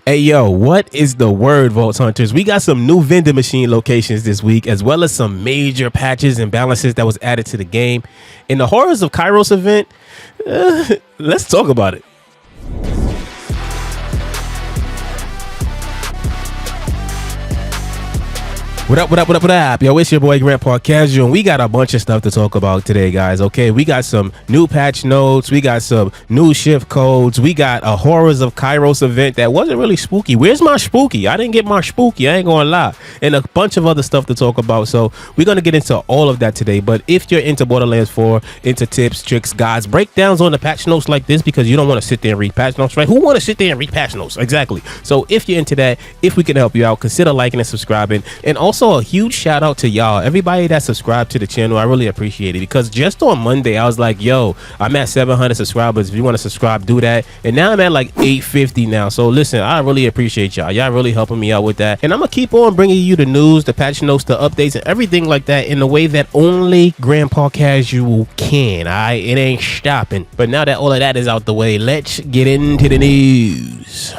Hey yo, what is the word, Vault Hunters? We got some new vending machine locations this week, as well as some major patches and balances that was added to the game. In the Horrors of Kairos event, let's talk about it. What up, what up, what up, what up? Yo, it's your boy Grandpa Casual, and we got a bunch of stuff to talk about today, guys. Okay, we got some new patch notes, we got some new shift codes, we got a Horrors of Kairos event that wasn't really spooky. Where's my spooky? I didn't get my spooky, I ain't gonna lie. And a bunch of other stuff to talk about, so we're gonna get into all of that today. But if you're into Borderlands 4, into tips, tricks, guides, breakdowns on the patch notes like this, because you don't want to sit there and read patch notes, right? Who want to sit there and read patch notes? Exactly. So if you're into that, if we can help you out, consider liking and subscribing. And also a huge shout out to y'all, everybody that subscribed to the channel. I really appreciate it, because just on Monday I was like, yo, I'm at 700 subscribers. If you want to subscribe, do that. And now I'm at like 850 now. So listen, I really appreciate y'all really helping me out with that. And I'm gonna keep on bringing you the news, the patch notes, the updates, and everything like that in the way that only Grandpa Casual can. It ain't stopping. But now that all of that is out the way, let's get into the news.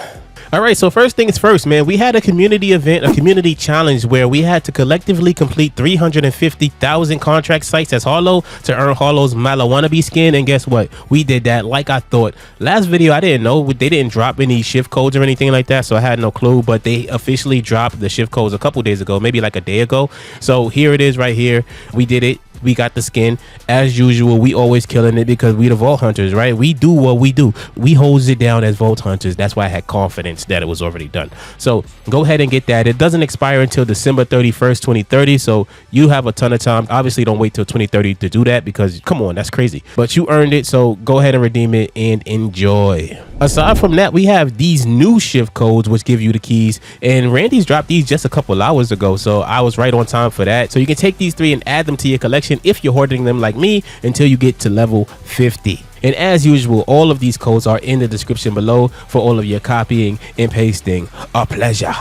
All right, so first things first, man, we had a community event, a community challenge where we had to collectively complete 350,000 contract sites as Hollow to earn Hollow's Mala wannabe skin. And guess what? We did that like I thought. Last video, I didn't know. They didn't drop any shift codes or anything like that, so I had no clue. But they officially dropped the shift codes a couple days ago, maybe like a day ago. So here it is right here. We did it. We got the skin as usual. We always killing it because we the Vault Hunters, right? We do what we do. We hose it down as Vault Hunters. That's why I had confidence that it was already done. So go ahead and get that. It doesn't expire until December 31st, 2030. So you have a ton of time. Obviously, don't wait till 2030 to do that, because come on, that's crazy. But you earned it, so go ahead and redeem it and enjoy. Aside from that, we have these new shift codes which give you the keys, and Randy's dropped these just a couple hours ago, so I was right on time for that. So you can take these three and add them to your collection if you're hoarding them like me until you get to level 50. And as usual, all of these codes are in the description below for all of your copying and pasting. A pleasure.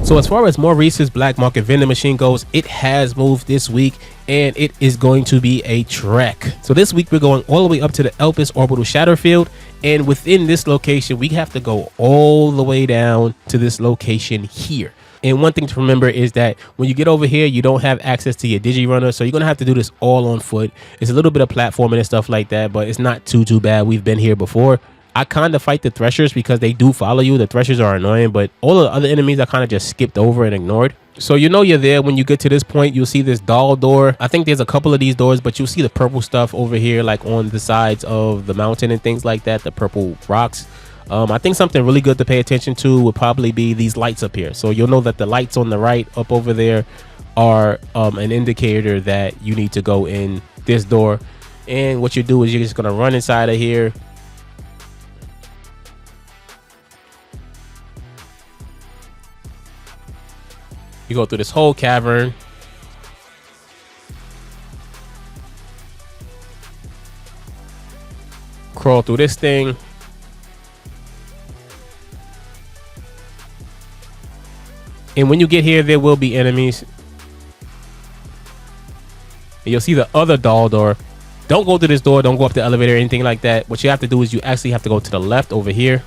So as far as Maurice's black market vending machine goes, it has moved this week, and it is going to be a trek. So this week we're going all the way up to the Elpis Orbital Shatter Field, and within this location we have to go all the way down to this location here. And one thing to remember is that when you get over here, you don't have access to your digi runner, so you're gonna have to do this all on foot. It's a little bit of platforming and stuff like that, but it's not too bad. We've been here before. I kind of fight the Threshers because they do follow you. The Threshers are annoying, but all the other enemies I kind of just skipped over and ignored. So you know you're there when you get to this point. You'll see this doll door. I think there's a couple of these doors, but you'll see the purple stuff over here, like on the sides of the mountain and things like that, the purple rocks. I think something really good to pay attention to would probably be these lights up here. So you'll know that the lights on the right up over there are an indicator that you need to go in this door. And what you do is you're just going to run inside of here. You go through this whole cavern. Crawl through this thing. And when you get here, there will be enemies. And you'll see the other doll door. Don't go through this door. Don't go up the elevator or anything like that. What you have to do is you actually have to go to the left over here.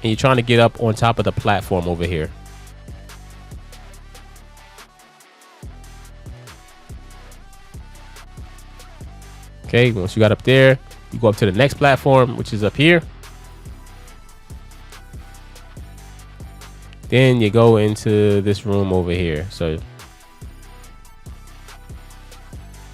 And you're trying to get up on top of the platform over here. Okay, once you got up there, you go up to the next platform, which is up here. Then you go into this room over here. So,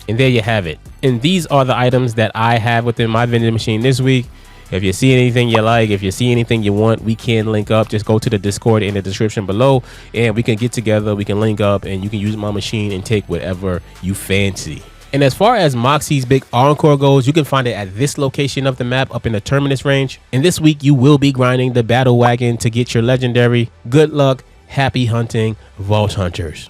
and there you have it. And these are the items that I have within my vending machine this week. If you see anything you like, if you see anything you want, we can link up. Just go to the Discord in the description below, and we can get together. We can link up, and you can use my machine and take whatever you fancy. And as far as Moxxi's big Encore goes, you can find it at this location of the map up in the Terminus range. And this week you will be grinding the battle wagon to get your legendary. Good luck, happy hunting, Vault Hunters.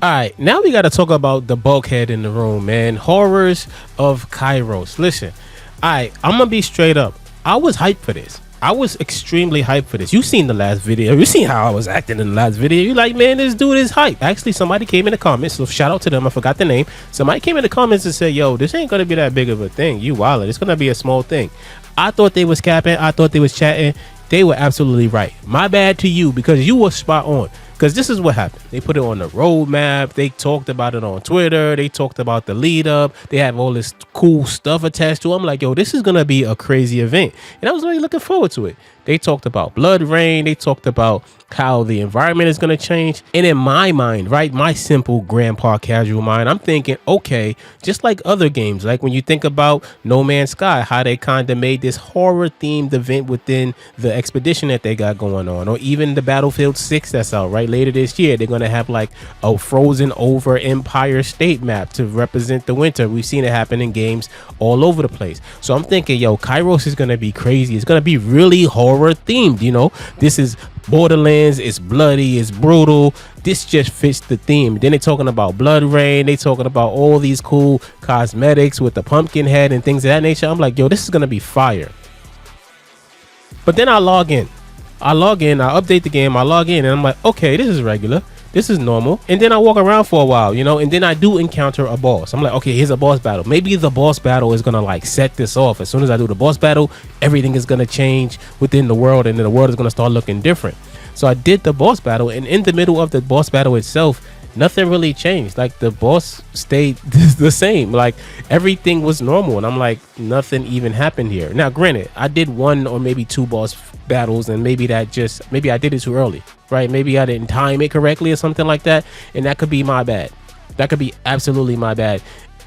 Alright, now we got to talk about the bulkhead in the room, man. Horrors of Kairos. Listen, alright, I'm gonna be straight up. I was hyped for this. I was extremely hyped for this. You seen the last video. You seen how I was acting in the last video. You like, man, this dude is hype. Actually, somebody came in the comments, so shout out to them. I forgot the name. Somebody came in the comments and said, yo, this ain't gonna be that big of a thing. You wildin'. It's gonna be a small thing. I thought they was capping. I thought they was chatting. They were absolutely right. My bad to you, because you were spot on. Because this is what happened. They put it on the roadmap. They talked about it on Twitter. They talked about the lead up. They have all this cool stuff attached to it. I'm like, yo, this is going to be a crazy event. And I was really looking forward to it. They talked about blood rain. They talked about how the environment is going to change. And in my mind, right, my simple grandpa casual mind, I'm thinking, okay, just like other games, like when you think about No Man's Sky, how they kind of made this horror themed event within the expedition that they got going on, or even the Battlefield 6 that's out right later this year. They're going to have like a frozen over Empire State map to represent the winter. We've seen it happen in games all over the place. So I'm thinking, yo, Kairos is going to be crazy. It's going to be really horror themed. You know, this is Borderlands. It's bloody, it's brutal. This just fits the theme. Then they're talking about blood rain. They talking about all these cool cosmetics with the pumpkin head and things of that nature. I'm like, yo, this is gonna be fire. But then I log in, I update the game, I log in, and I'm like, okay, this is regular, this is normal. And then I walk around for a while, you know, and then I do encounter a boss. I'm like, okay, here's a boss battle. Maybe the boss battle is gonna like set this off. As soon as I do the boss battle, everything is gonna change within the world, and then the world is gonna start looking different. So I did the boss battle, and in the middle of the boss battle itself, nothing really changed. Like the boss stayed the same. Like everything was normal, and I'm like, nothing even happened here. Now, granted, I did one or maybe two boss battles, and maybe I did it too early, right? Maybe I didn't time it correctly or something like that, and that could be my bad. That could be absolutely my bad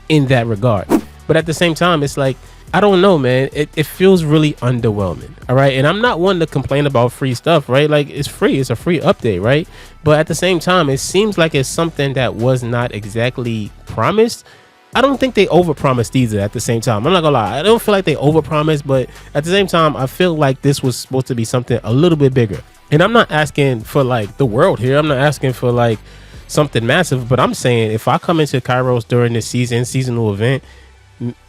in that regard. But at the same time, it's like, I don't know, man. It feels really underwhelming. All right. And I'm not one to complain about free stuff, right? Like, it's free. It's a free update, right? But at the same time, it seems like it's something that was not exactly promised. I don't think they overpromised either at the same time. I'm not gonna lie. I don't feel like they overpromised, but at the same time, I feel like this was supposed to be something a little bit bigger. And I'm not asking for like the world here. I'm not asking for like something massive, but I'm saying if I come into Kairos during this seasonal event,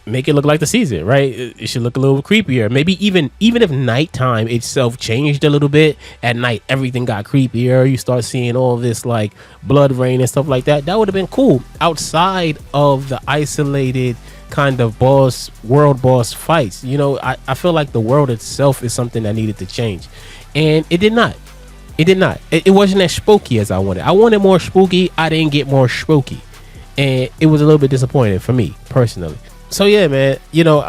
make it look like the season, right? It should look a little creepier. Maybe even if nighttime itself changed a little bit. At night, everything got creepier. You start seeing all this like blood rain and stuff like that. That would have been cool outside of the isolated kind of world boss fights. You know, I feel like the world itself is something that needed to change, and it did not. It wasn't as spooky as I wanted. I wanted more spooky. I didn't get more spooky, and it was a little bit disappointing for me personally. So yeah, man, you know,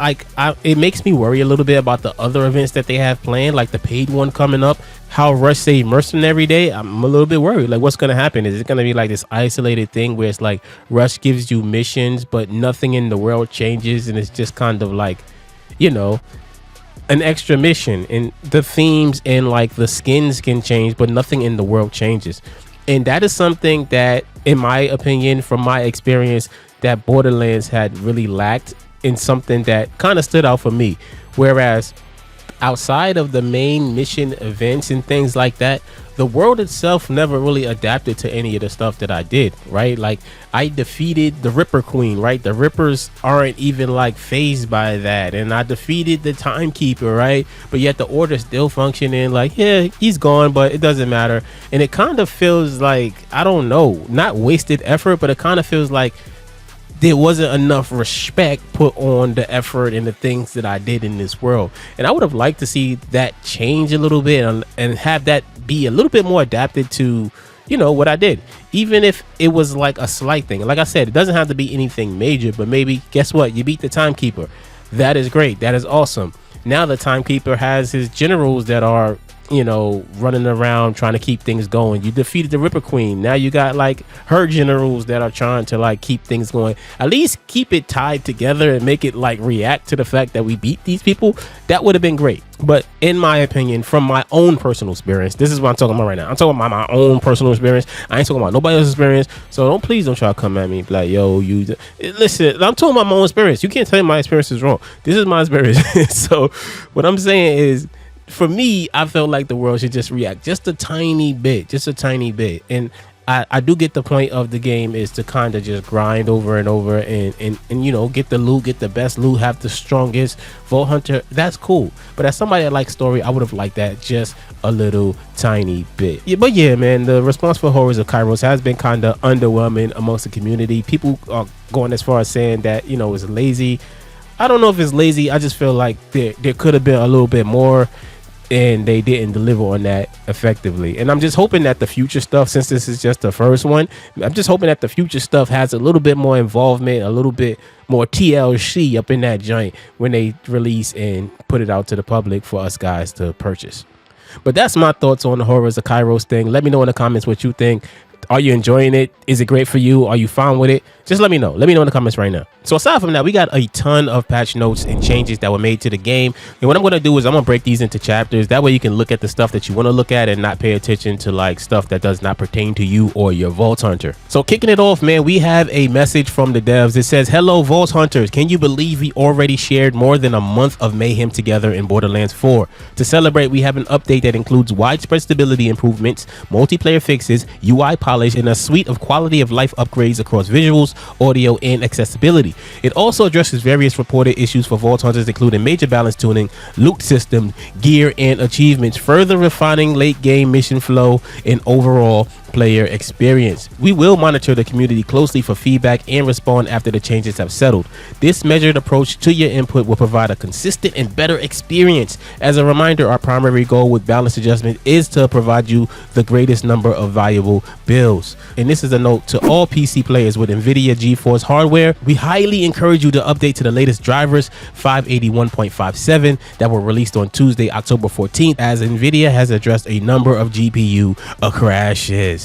it makes me worry a little bit about the other events that they have planned, like the paid one coming up. How Rush say Mercenary Day, I'm a little bit worried. Like, what's gonna happen? Is it gonna be like this isolated thing where it's like Rush gives you missions, but nothing in the world changes, and it's just kind of like, you know, an extra mission, and the themes and like the skins can change, but nothing in the world changes. And that is something that, in my opinion, from my experience, that Borderlands had really lacked, in something that kind of stood out for me. Whereas outside of the main mission events and things like that, the world itself never really adapted to any of the stuff that I did, right? Like, I defeated the Ripper Queen, right? The Rippers aren't even like phased by that. And I defeated the Timekeeper, right? But yet the Order's still functioning. Like, yeah, he's gone, but it doesn't matter. And it kind of feels like, I don't know, not wasted effort, but it kind of feels like there wasn't enough respect put on the effort and the things that I did in this world. And I would have liked to see that change a little bit, and have that be a little bit more adapted to, you know, what I did. Even if it was like a slight thing. Like I said, it doesn't have to be anything major, but maybe, guess what? You beat the Timekeeper. That is great. That is awesome. Now the Timekeeper has his generals that are, you know, running around trying to keep things going. You defeated the Ripper Queen. Now you got like her generals that are trying to like keep things going. At least keep it tied together and make it like react to the fact that we beat these people. That would have been great. But in my opinion, from my own personal experience, this is what I'm talking about right now. I'm talking about my own personal experience. I ain't talking about nobody else's experience. So please don't try to come at me like, yo, you listen. I'm talking about my own experience. You can't tell me my experience is wrong. This is my experience. So what I'm saying is, for me, I felt like the world should just react just a tiny bit, and I do get the point of the game is to kind of just grind over and over and you know, get the loot, get the best loot, have the strongest Vault Hunter. That's cool. But as somebody that likes story, I would have liked that just a little tiny bit. Yeah, but yeah, man, the response for Horrors of Kairos has been kind of underwhelming amongst the community. People are going as far as saying that, you know, it's lazy. I don't know if it's lazy. I just feel like there could have been a little bit more, and they didn't deliver on that effectively. And I'm just hoping that the future stuff, since this is just the first one, I'm just hoping that the future stuff has a little bit more involvement, a little bit more TLC up in that joint when they release and put it out to the public for us guys to purchase. But that's my thoughts on the Horrors of Kairos thing. Let me know in the comments what you think. Are you enjoying it? Is it great for you? Are you fine with it? Just let me know. Let me know in the comments right now. So aside from that, we got a ton of patch notes and changes that were made to the game. And what I'm going to do is I'm going to break these into chapters. That way you can look at the stuff that you want to look at and not pay attention to like stuff that does not pertain to you or your Vault Hunter. So kicking it off, man, we have a message from the devs. It says, "Hello, Vault Hunters. Can you believe we already shared more than a month of mayhem together in Borderlands 4? To celebrate, we have an update that includes widespread stability improvements, multiplayer fixes, UI polish, and a suite of quality of life upgrades across visuals, audio, and accessibility. It also addresses various reported issues for Vault Hunters, including major balance tuning, loot system, gear, and achievements, further refining late game mission flow and overall player experience. We will monitor the community closely for feedback and respond after the changes have settled. This measured approach to your input will provide a consistent and better experience. As a reminder, our primary goal with balance adjustment is to provide you the greatest number of valuable builds." And this is a note to all PC players with NVIDIA GeForce hardware. We highly encourage you to update to the latest drivers 581.57 that were released on Tuesday, October 14th, as NVIDIA has addressed a number of GPU crashes.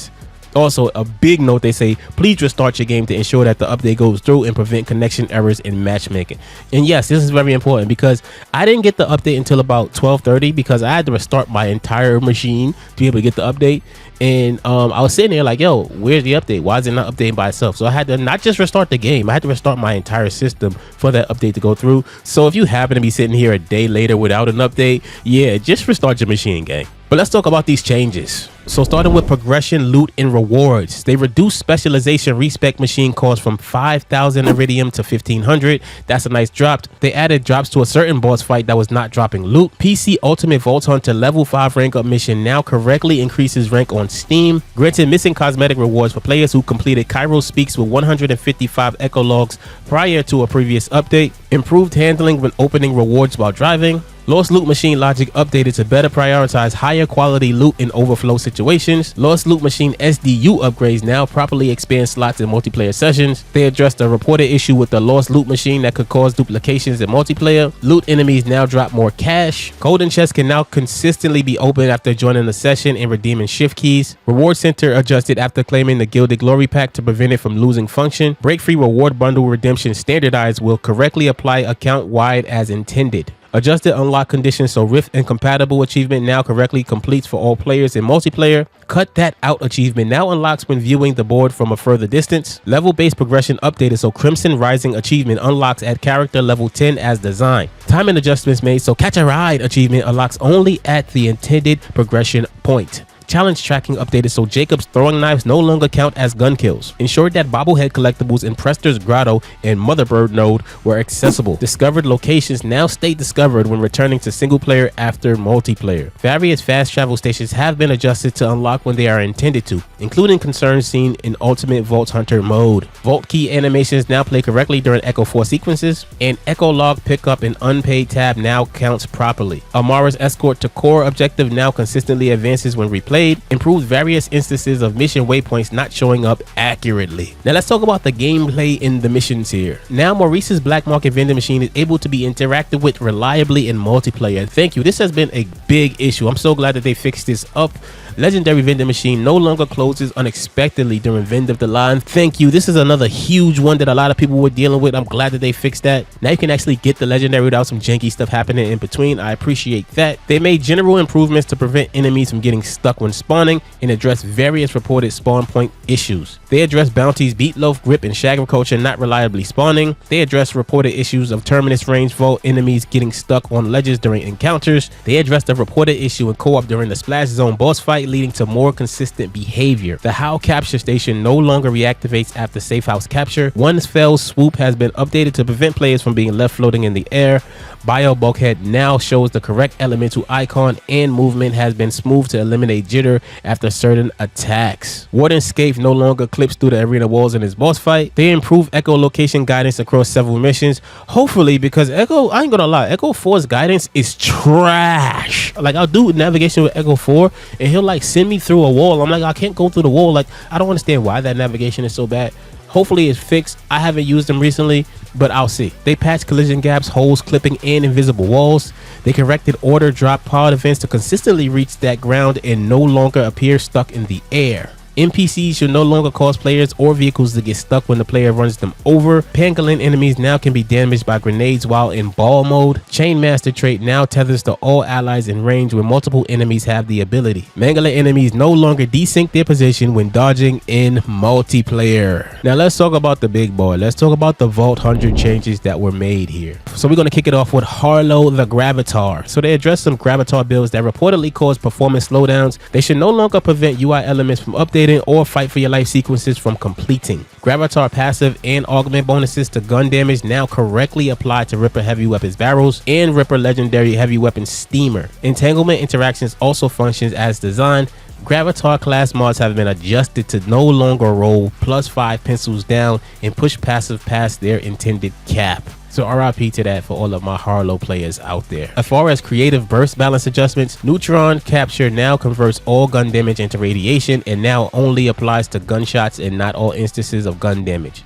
Also, a big note, they say, please restart your game to ensure that the update goes through and prevent connection errors in matchmaking. And yes, this is very important because I didn't get the update until about 12:30 because I had to restart my entire machine to be able to get the update. And I was sitting there like, yo, where's the update? Why is it not updating by itself? So I had to not just restart the game, I had to restart my entire system for that update to go through. So if you happen to be sitting here a day later without an update, yeah, just restart your machine, gang. But let's talk about these changes. So starting with progression, loot, and rewards. They reduced specialization respec machine cost from 5,000 iridium to 1,500. That's a nice drop. They added drops to a certain boss fight that was not dropping loot. PC Ultimate Vault Hunter level 5 rank up mission now correctly increases rank on Steam. Granted missing cosmetic rewards for players who completed Kairos Speaks with 155 echo logs prior to a previous update. Improved handling when opening rewards while driving. Lost Loot Machine logic updated to better prioritize higher quality loot in overflow situations. Lost Loot Machine SDU upgrades now properly expand slots in multiplayer sessions. They addressed a reported issue with the Lost Loot Machine that could cause duplications in multiplayer. Loot enemies now drop more cash. Golden chests can now consistently be opened after joining the session and redeeming shift keys. Reward Center adjusted after claiming the Gilded Glory Pack to prevent it from losing function. Break Free Reward Bundle redemption standardized will correctly apply account-wide as intended. Adjusted unlock conditions so Rift Incompatible achievement now correctly completes for all players in multiplayer. Cut That Out achievement now unlocks when viewing the board from a further distance. Level-based progression updated so Crimson Rising achievement unlocks at character level 10 as designed. Timing adjustments made so Catch a Ride achievement unlocks only at the intended progression point. Challenge tracking updated so Jacob's throwing knives no longer count as gun kills. Ensured that bobblehead collectibles in Prester's Grotto and Motherbird node were accessible. Discovered locations now stay discovered when returning to single player after multiplayer. Various fast travel stations have been adjusted to unlock when they are intended to, including concerns seen in Ultimate Vault Hunter mode. Vault key animations now play correctly during Echo 4 sequences, and Echo log pickup and unpaid tab now counts properly. Amara's escort to core objective now consistently advances when replayed. Improved various instances of mission waypoints not showing up accurately. Now let's talk about the gameplay in the missions here. Now Maurice's black market vending machine is able to be interacted with reliably in multiplayer. Thank you. This has been a big issue. I'm so glad that they fixed this up. Legendary vending machine no longer closes unexpectedly during Vend of the Line. Thank you. This is another huge one that a lot of people were dealing with. I'm glad that they fixed that. Now you can actually get the legendary without some janky stuff happening in between. I appreciate that. They made general improvements to prevent enemies from getting stuck when when spawning and address various reported spawn point issues. They address bounties, Beatloaf, Grip, and Shag Culture not reliably spawning. They address reported issues of Terminus range vault enemies getting stuck on ledges during encounters. They address the reported issue in co-op during the Splash Zone boss fight, leading to more consistent behavior. The How capture station no longer reactivates after safe house capture. One fell swoop has been updated to prevent players from being left floating in the air. Bio Bulkhead now shows the correct elemental icon, and movement has been smoothed to eliminate jitter after certain attacks. Wardenscape no longer clips through the arena walls in his boss fight. They improve Echo location guidance across several missions. Hopefully, because Echo, I ain't gonna lie, Echo 4's guidance is trash. Like, I'll do navigation with Echo 4 and he'll like send me through a wall. I'm like, I can't go through the wall. Like, I don't understand why that navigation is so bad. Hopefully it's fixed. I haven't used them recently, but I'll see. They patched collision gaps, holes, clipping, and invisible walls. They corrected order drop pod events to consistently reach that ground and no longer appear stuck in the air. NPCs should no longer cause players or vehicles to get stuck when the player runs them over. Pangolin enemies now can be damaged by grenades while in ball mode. Chainmaster trait now tethers to all allies in range when multiple enemies have the ability. Mangala enemies no longer desync their position when dodging in multiplayer. Now let's talk about the big boy. Let's talk about the Vault 100 changes that were made here. So we're going to kick it off with Harlow the Gravatar. So they addressed some Gravatar builds that reportedly cause performance slowdowns. They should no longer prevent UI elements from updating or fight for your life sequences from completing. Gravatar passive and augment bonuses to gun damage now correctly apply to Ripper heavy weapons barrels and Ripper legendary heavy weapons steamer. Entanglement interactions also functions as designed. Gravatar class mods have been adjusted to no longer roll +5 pencils down and push passive past their intended cap. So RIP to that for all of my Harlow players out there. As far as creative burst balance adjustments, Neutron Capture now converts all gun damage into radiation and now only applies to gunshots and not all instances of gun damage.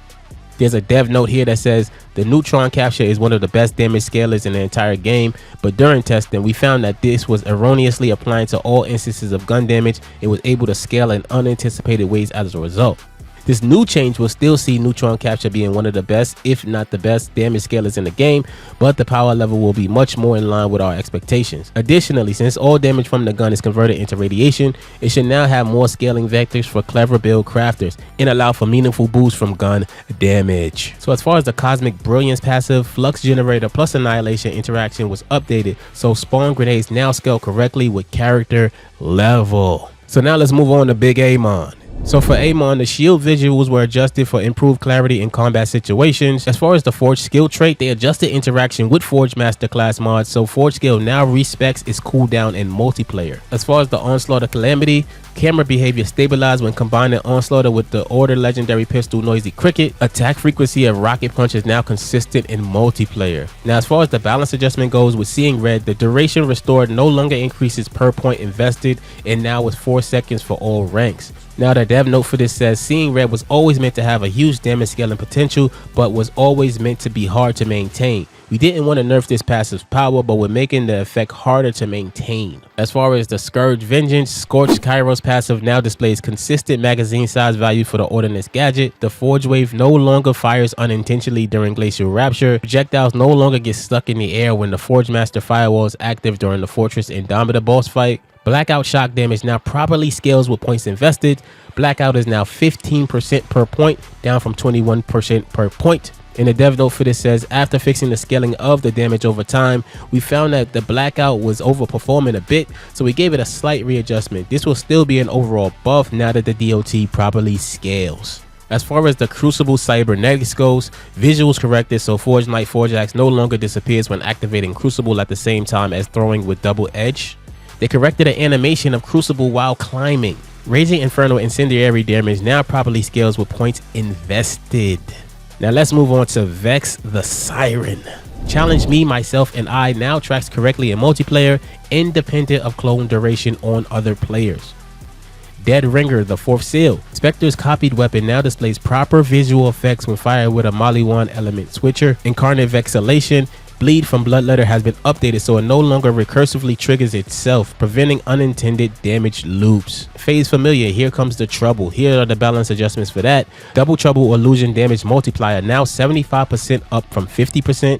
There's a dev note here that says the Neutron Capture is one of the best damage scalers in the entire game, but during testing we found that this was erroneously applying to all instances of gun damage. It was able to scale in unanticipated ways as a result. This new change will still see Neutron Capture being one of the best, if not the best, damage scalers in the game, but the power level will be much more in line with our expectations. Additionally, since all damage from the gun is converted into radiation, it should now have more scaling vectors for clever build crafters and allow for meaningful boosts from gun damage. So as far as the Cosmic Brilliance passive, Flux Generator plus Annihilation interaction was updated, so spawn grenades now scale correctly with character level. So now let's move on to Big Amon. So for Amon, the shield visuals were adjusted for improved clarity in combat situations. As far as the Forge skill trait, they adjusted interaction with Forge Master class mods, so Forge skill now respects its cooldown in multiplayer. As far as the Onslaughter Calamity, camera behavior stabilized when combining Onslaughter with the Order legendary pistol Noisy Cricket. Attack frequency of Rocket Punch is now consistent in multiplayer. Now as far as the balance adjustment goes with Seeing Red, the duration restored no longer increases per point invested and now is 4 seconds for all ranks. Now the dev note for this says Seeing Red was always meant to have a huge damage scaling potential, but was always meant to be hard to maintain. We didn't want to nerf this passive's power, but we're making the effect harder to maintain. As far as the Scourge Vengeance, Scorched Kairos passive now displays consistent magazine size value for the Ordnance gadget. The Forge Wave no longer fires unintentionally during Glacial Rapture. Projectiles no longer get stuck in the air when the Forge Master Firewall is active during the Fortress Indomita boss fight. Blackout shock damage now properly scales with points invested. Blackout is now 15% per point, down from 21% per point. And the dev note for this says, after fixing the scaling of the damage over time, we found that the Blackout was overperforming a bit, so we gave it a slight readjustment. This will still be an overall buff now that the DOT properly scales. As far as the Crucible Cybernetics goes, visuals corrected, so Forge Knight Forge Axe no longer disappears when activating Crucible at the same time as throwing with double edge. They corrected an animation of Crucible while climbing. Raging Inferno Incendiary damage now properly scales with points invested. Now let's move on to Vex the Siren. Challenge Me, Myself, and I now tracks correctly in multiplayer, independent of clone duration on other players. Dead Ringer, the Fourth Seal. Spectre's copied weapon now displays proper visual effects when fired with a Maliwan element switcher. Incarnate Vexillation. Bleed from Bloodletter has been updated so it no longer recursively triggers itself, preventing unintended damage loops. Phase Familiar, Here Comes the Trouble. Here are the balance adjustments for that. Double Trouble Illusion damage multiplier now 75% up from 50%.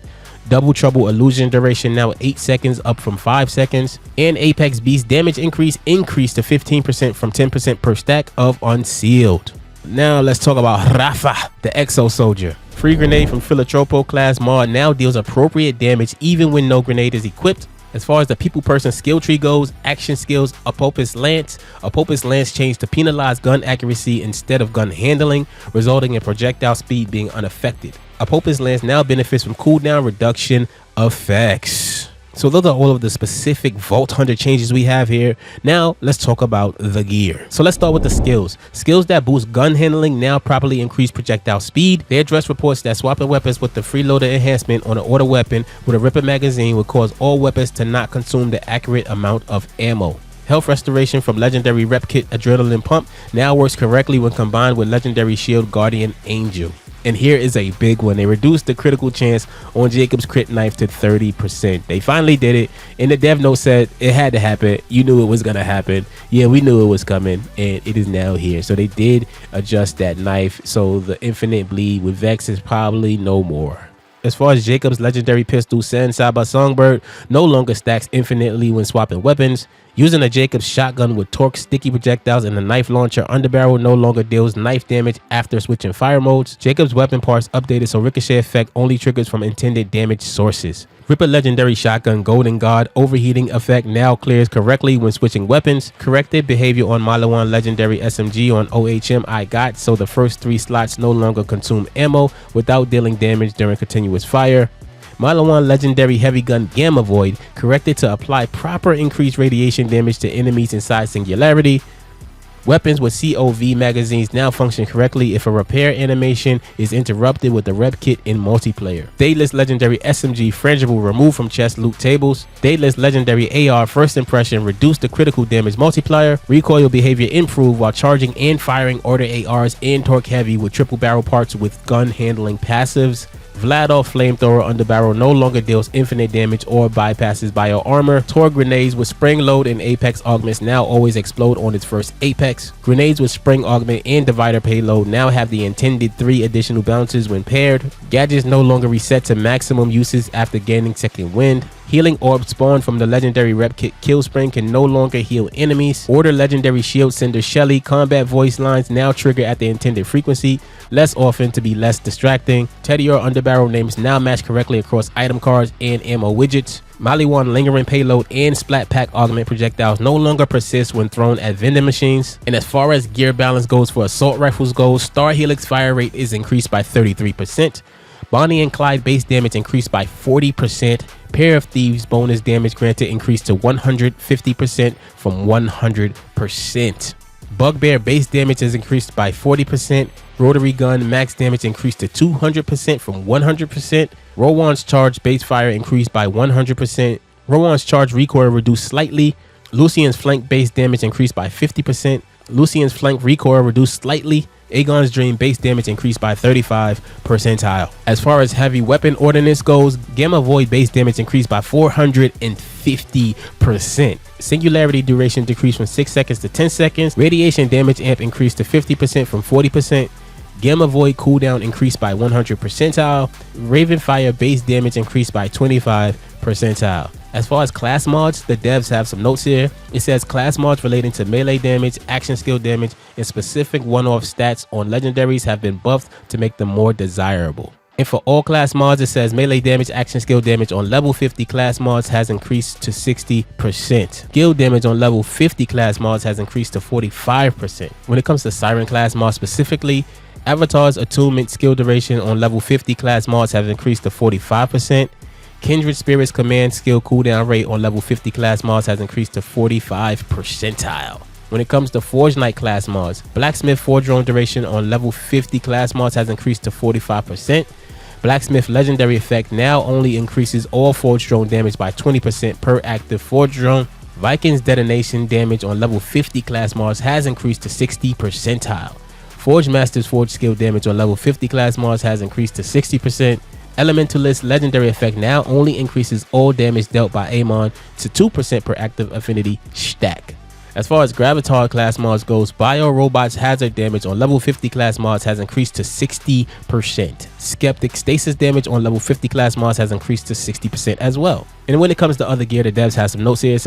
Double Trouble illusion duration now 8 seconds up from 5 seconds. And Apex Beast damage increased to 15% from 10% per stack of unsealed. Now let's talk about Rafa, the Exo Soldier. Free grenade from Philanthropo class mod now deals appropriate damage even when no grenade is equipped. As far as the people person skill tree goes, action skills, Apopus Lance. Apopus Lance changed to penalize gun accuracy instead of gun handling, resulting in projectile speed being unaffected. Apopus Lance now benefits from cooldown reduction effects. So those are all of the specific Vault Hunter changes we have here. Now let's talk about the gear. So let's start with the skills. Skills that boost gun handling now properly increase projectile speed. They address reports that swapping weapons with the freeloader enhancement on an auto weapon with a Ripper magazine would cause all weapons to not consume the accurate amount of ammo. Health restoration from legendary rep kit Adrenaline Pump now works correctly when combined with legendary shield Guardian Angel. And here is a big one. They reduced the critical chance on Jacob's crit knife to 30%. They finally did it. And the dev note said it had to happen. You knew it was going to happen. Yeah, we knew it was coming. And it is now here. So they did adjust that knife. So the infinite bleed with Vex is probably no more. As far as Jacob's legendary pistol Sensaba Songbird no longer stacks infinitely when swapping weapons. Using a Jacob's shotgun with torque sticky projectiles and a knife launcher underbarrel no longer deals knife damage after switching fire modes. Jacob's weapon parts updated so ricochet effect only triggers from intended damage sources. Ripper legendary shotgun Golden God overheating effect now clears correctly when switching weapons. Corrected behavior on Malawan legendary SMG on OHM I got so the first 3 slots no longer consume ammo without dealing damage during continuous fire. Malawan legendary heavy gun Gamma Void corrected to apply proper increased radiation damage to enemies inside Singularity. Weapons with COV magazines now function correctly if a repair animation is interrupted with the rep kit in multiplayer. Daedalus legendary SMG frangible removed from chest loot tables. Daedalus legendary AR first impression reduced the critical damage multiplier. Recoil behavior improved while charging and firing order ARs and torque heavy with triple barrel parts with gun handling passives. Vlador flamethrower underbarrel no longer deals infinite damage or bypasses bio armor. Torque grenades with spring load and apex augments now always explode on its first apex. Grenades with spring augment and divider payload now have the intended 3 additional bounces when paired. Gadgets no longer reset to maximum uses after gaining second wind. Healing orb spawned from the legendary rep kit Killspring can no longer heal enemies. Order legendary shield sender Shelly combat voice lines now trigger at the intended frequency, less often to be less distracting. Teddy or underbarrel names now match correctly across item cards and ammo widgets. Maliwan lingering payload and splat pack augment projectiles no longer persist when thrown at vending machines. And as far as gear balance goes for assault rifles goes, Star Helix fire rate is increased by 33%. Bonnie and Clyde base damage increased by 40%. Pair of Thieves bonus damage granted increased to 150% from 100%. Bugbear base damage is increased by 40%. Rotary gun max damage increased to 200% from 100%. Rowan's charge base fire increased by 100%. Rowan's charge recoil reduced slightly. Lucian's flank base damage increased by 50%. Lucian's flank recoil reduced slightly. Aegon's Dream base damage increased by 35 percentile. As far as heavy weapon ordnance goes, Gamma Void base damage increased by 450%. Singularity duration decreased from 6 seconds to 10 seconds. Radiation damage amp increased to 50% from 40%. Gamma Void cooldown increased by 100 percentile. Raven Fire base damage increased by 25 percentile. As far as class mods, the devs have some notes here. It says class mods relating to melee damage, action skill damage, and specific one-off stats on legendaries have been buffed to make them more desirable. And for all class mods, it says melee damage, action skill damage on level 50 class mods has increased to 60%. Skill damage on level 50 class mods has increased to 45%. When it comes to Siren class mods specifically, Avatar's attunement skill duration on level 50 class mods have increased to 45%. Kindred Spirit's command skill cooldown rate on level 50 class mods has increased to 45 percentile. When it comes to Forge Knight class mods, Blacksmith Forge Drone duration on level 50 class mods has increased to 45%. Blacksmith legendary effect now only increases all Forge Drone damage by 20% per active Forge Drone. Viking's detonation damage on level 50 class mods has increased to 60 percentile. Forge Master's Forge skill damage on level 50 class mods has increased to 60%. Elementalist legendary effect now only increases all damage dealt by Amon to 2% per active affinity stack. As far as Gravitar class mods goes, Bio Robot's hazard damage on level 50 class mods has increased to 60%. Skeptic stasis damage on level 50 class mods has increased to 60% as well. And when it comes to other gear, the devs have some notes here. It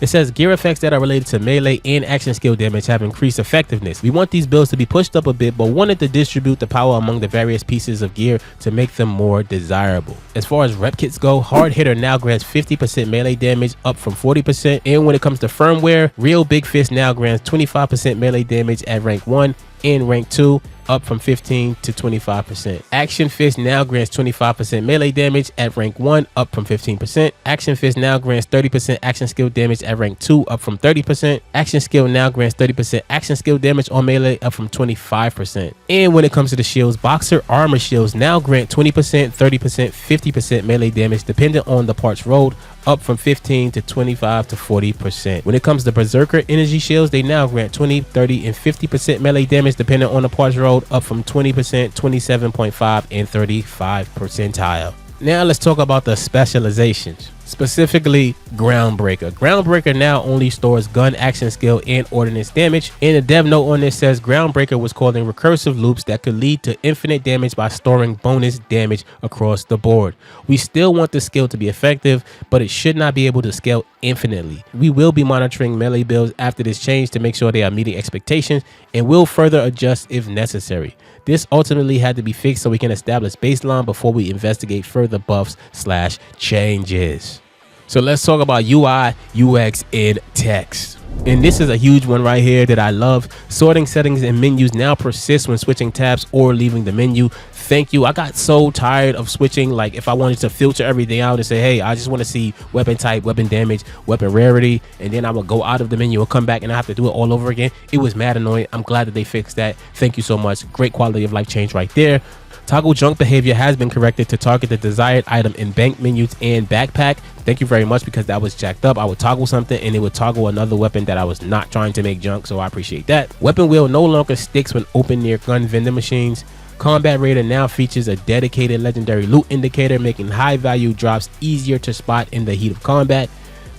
says gear effects that are related to melee and action skill damage have increased effectiveness. We want these builds to be pushed up a bit, but wanted to distribute the power among the various pieces of gear to make them more desirable. As far as rep kits go, Hard Hitter now grants 50% melee damage, up from 40%. And when it comes to firmware, Real Big Fist now grants 25% melee damage at rank 1 and rank 2, up from 15 to 25%. Action Fist now grants 25% melee damage at rank 1, up from 15%. Action Fist now grants 30% action skill damage at rank 2, up from 30%. Action Skill now grants 30% action skill damage on melee, up from 25%. And when it comes to the shields, Boxer Armor Shields now grant 20%, 30%, 50% melee damage depending on the parts rolled, up from 15 to 25 to 40%. When it comes to Berserker Energy Shields, they now grant 20, 30, and 50% melee damage depending on the parts rolled, up from 20%, 27.5, and 35 percentile. Now let's talk about the specializations, specifically Groundbreaker. Groundbreaker now only stores gun action skill and ordnance damage, and the dev note on this says Groundbreaker was calling recursive loops that could lead to infinite damage by storing bonus damage across the board. We still want the skill to be effective, but it should not be able to scale infinitely. We will be monitoring melee builds after this change to make sure they are meeting expectations, and will further adjust if necessary. This ultimately had to be fixed so we can establish baseline before we investigate further buffs / changes. So let's talk about UI, UX, and text. And this is a huge one right here that I love. Sorting settings and menus now persist when switching tabs or leaving the menu. Thank you. I got so tired of switching. Like if I wanted to filter everything out and say, hey, I just want to see weapon type, weapon damage, weapon rarity, and then I would go out of the menu and come back and I have to do it all over again. It was mad annoying. I'm glad that they fixed that. Thank you so much. Great quality of life change right there. Toggle junk behavior has been corrected to target the desired item in bank menus and backpack. Thank you very much, because that was jacked up. I would toggle something and it would toggle another weapon that I was not trying to make junk, so I appreciate that. Weapon wheel no longer sticks when open near gun vending machines. Combat Radar now features a dedicated legendary loot indicator, making high value drops easier to spot in the heat of combat.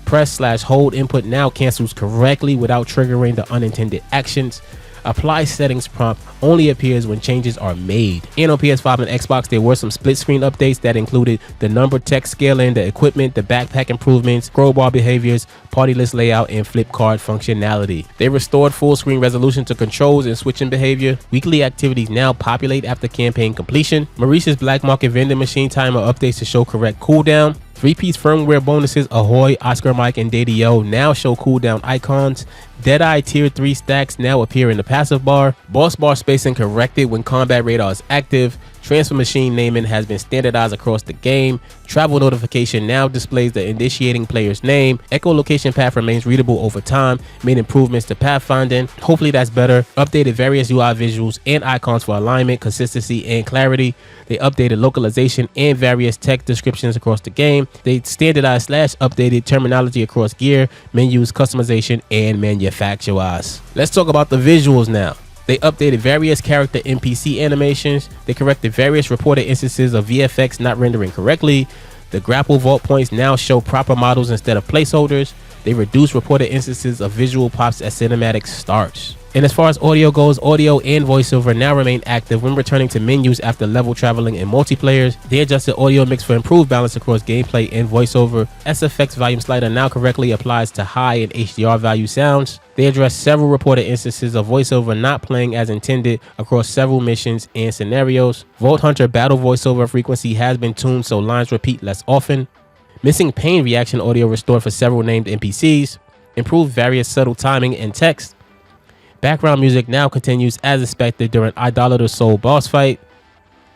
Press/hold input now cancels correctly without triggering the unintended actions. Apply settings prompt only appears when changes are made. And on PS5 and Xbox, there were some split screen updates that included the number text scaling, the equipment, the backpack improvements, scroll bar behaviors, party list layout, and flip card functionality. They restored full screen resolution to controls and switching behavior. Weekly activities now populate after campaign completion. Maurice's black market vending machine timer updates to show correct cooldown. 3-piece firmware bonuses Ahoy, Oscar Mike, and Dadio now show cooldown icons. Deadeye tier 3 stacks now appear in the passive bar. Boss bar spacing corrected when combat radar is active. Transfer machine naming has been standardized across the game. Travel notification now displays the initiating player's name. Echolocation path remains readable over time. Made improvements to pathfinding. Hopefully that's better. Updated various UI visuals and icons for alignment, consistency, and clarity. They updated localization and various text descriptions across the game. They standardized / updated terminology across gear, menus, customization, and manufacturers. Let's talk about the visuals now. They updated various character NPC animations. They corrected various reported instances of VFX not rendering correctly. The grapple vault points now show proper models instead of placeholders. They reduced reported instances of visual pops as cinematic starts. And as far as audio goes, audio and voiceover now remain active when returning to menus after level traveling in multiplayers. They adjusted audio mix for improved balance across gameplay and voiceover. SFX volume slider now correctly applies to high and HDR value sounds. They addressed several reported instances of voiceover not playing as intended across several missions and scenarios. Vault Hunter battle voiceover frequency has been tuned so lines repeat less often. Missing pain reaction audio restored for several named NPCs. Improved various subtle timing and text. Background music now continues as expected during Idolater Soul boss fight.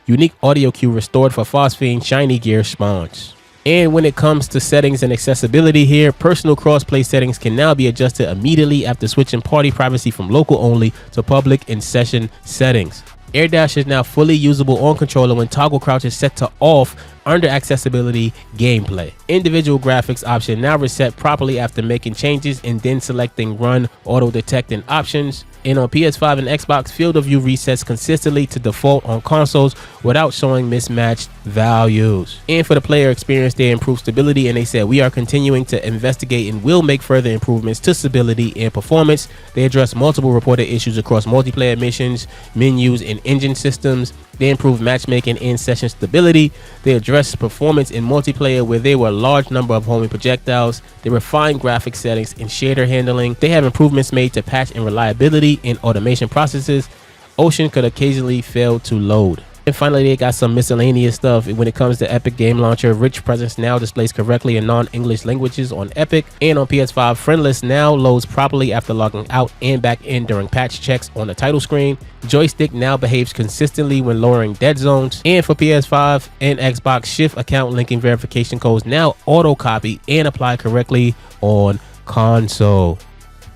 Unique audio cue restored for Phosphine Shiny Gear spawns. And when it comes to settings and accessibility here, personal crossplay settings can now be adjusted immediately after switching party privacy from local only to public in session settings. Air dash is now fully usable on controller when toggle crouch is set to off under accessibility gameplay. Individual graphics option now reset properly after making changes and then selecting run auto detecting options. And on PS5 and Xbox, field of view resets consistently to default on consoles without showing mismatched values. And for the player experience, they improved stability, and they said, we are continuing to investigate and will make further improvements to stability and performance. They addressed multiple reported issues across multiplayer missions, menus, and engine systems. They improved matchmaking and session stability. They addressed performance in multiplayer where there were a large number of homing projectiles. They refined graphic settings and shader handling. They have improvements made to patch and reliability in automation processes. Ocean could occasionally fail to load. And finally, they got some miscellaneous stuff when it comes to Epic Game Launcher. Rich presence now displays correctly in non-English languages on Epic. And on PS5, friend list now loads properly after logging out and back in during patch checks on the title screen. Joystick now behaves consistently when lowering dead zones. And for PS5 and Xbox, shift account linking verification codes now auto copy and apply correctly on console.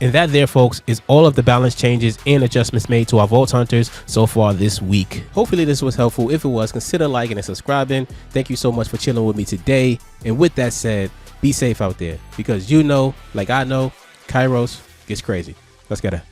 And that there, folks, is all of the balance changes and adjustments made to our Vault Hunters so far this week. Hopefully this was helpful. If it was, consider liking and subscribing. Thank you so much for chilling with me today. And with that said, be safe out there, because you know, like I know, Kairos gets crazy. Let's get it.